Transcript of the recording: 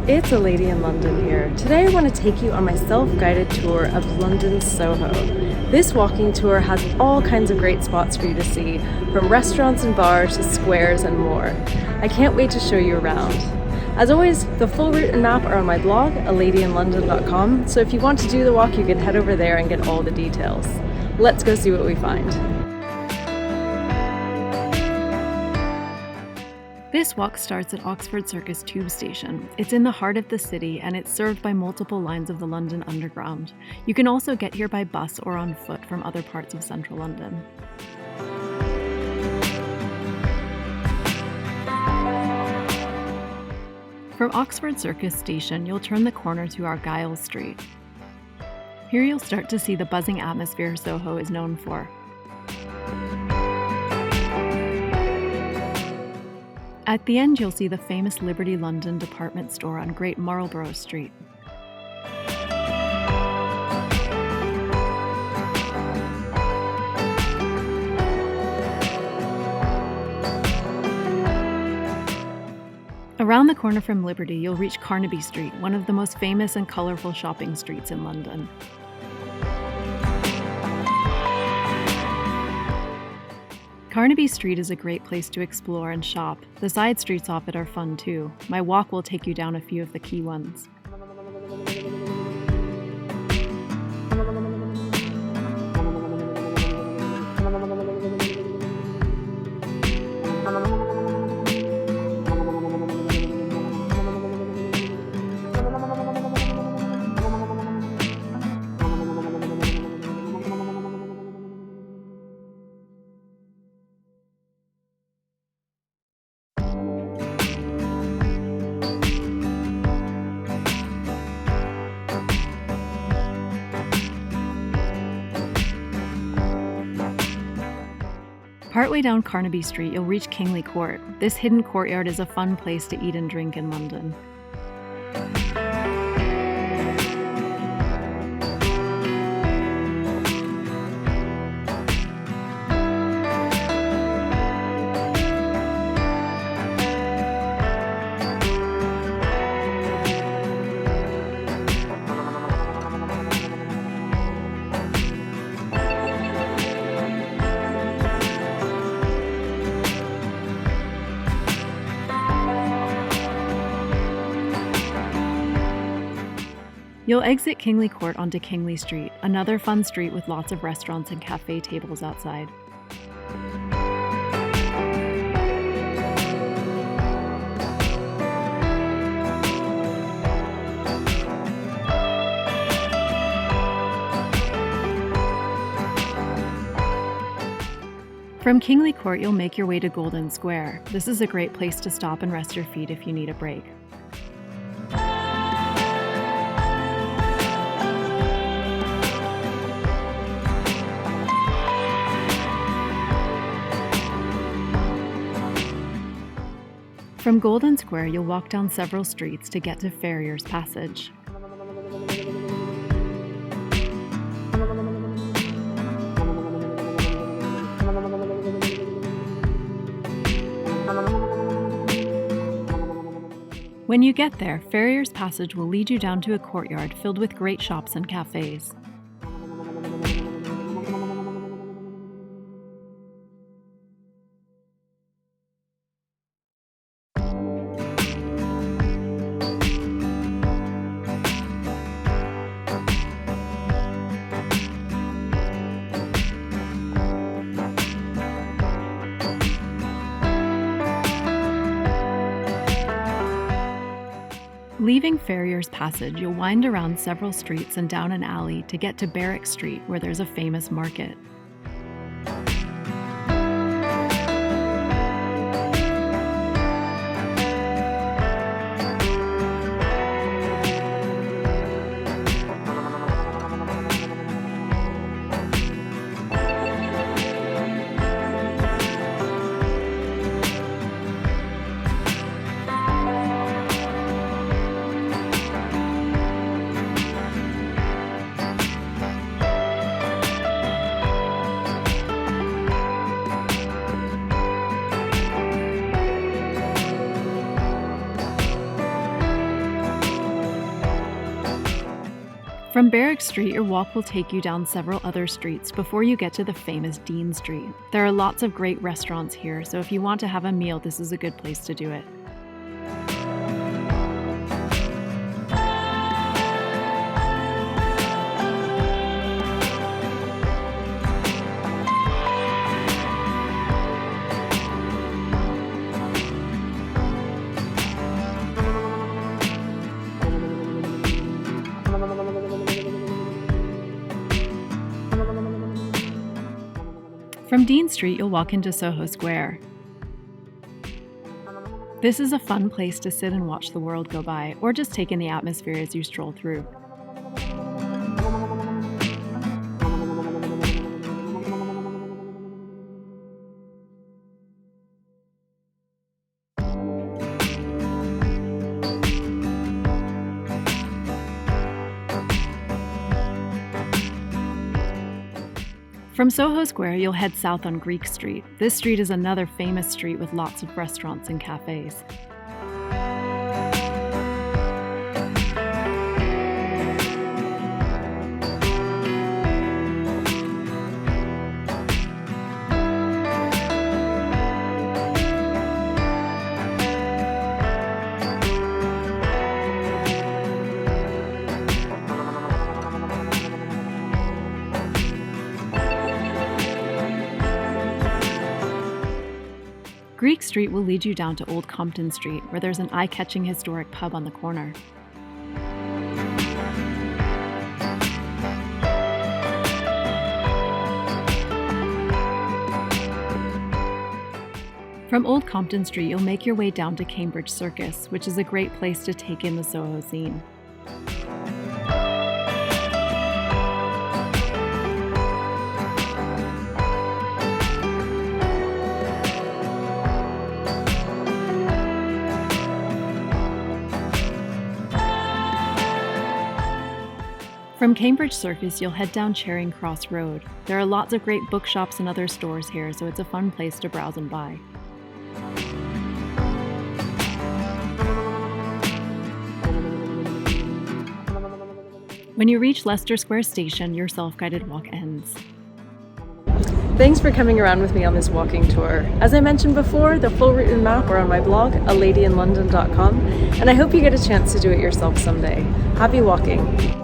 It's a lady in London here. Today I want to take you on my self-guided tour of London's Soho. This walking tour has all kinds of great spots for you to see, from restaurants and bars to squares and more. I can't wait to show you around. As always, the full route and map are on my blog, aladyinlondon.com, so if you want to do the walk, you can head over there and get all the details. Let's go see what we find. This walk starts at Oxford Circus tube station. It's in the heart of the city and it's served by multiple lines of the London Underground. You can also get here by bus or on foot from other parts of central London. From Oxford Circus station, you'll turn the corner to Argyle Street. Here you'll start to see the buzzing atmosphere Soho is known for. At the end, you'll see the famous Liberty London department store on Great Marlborough Street. Around the corner from Liberty, you'll reach Carnaby Street, one of the most famous and colourful shopping streets in London. Carnaby Street is a great place to explore and shop. The side streets off it are fun too. My walk will take you down a few of the key ones. Partway down Carnaby Street, you'll reach Kingly Court. This hidden courtyard is a fun place to eat and drink in London. You'll exit Kingly Court onto Kingly Street, another fun street with lots of restaurants and cafe tables outside. From Kingly Court, you'll make your way to Golden Square. This is a great place to stop and rest your feet if you need a break. From Golden Square, you'll walk down several streets to get to Farrier's Passage. When you get there, Farrier's Passage will lead you down to a courtyard filled with great shops and cafes. Leaving Farrier's Passage, you'll wind around several streets and down an alley to get to Barrack Street, where there's a famous market. From Barrack Street, your walk will take you down several other streets before you get to the famous Dean Street. There are lots of great restaurants here, so if you want to have a meal, this is a good place to do it. From Dean Street, you'll walk into Soho Square. This is a fun place to sit and watch the world go by, or just take in the atmosphere as you stroll through. From Soho Square, you'll head south on Greek Street. This street is another famous street with lots of restaurants and cafes. Greek Street will lead you down to Old Compton Street, where there's an eye-catching historic pub on the corner. From Old Compton Street, you'll make your way down to Cambridge Circus, which is a great place to take in the Soho scene. From Cambridge Circus, you'll head down Charing Cross Road. There are lots of great bookshops and other stores here, so it's a fun place to browse and buy. When you reach Leicester Square Station, your self-guided walk ends. Thanks for coming around with me on this walking tour. As I mentioned before, the full route and map are on my blog, aladyinlondon.com, and I hope you get a chance to do it yourself someday. Happy walking!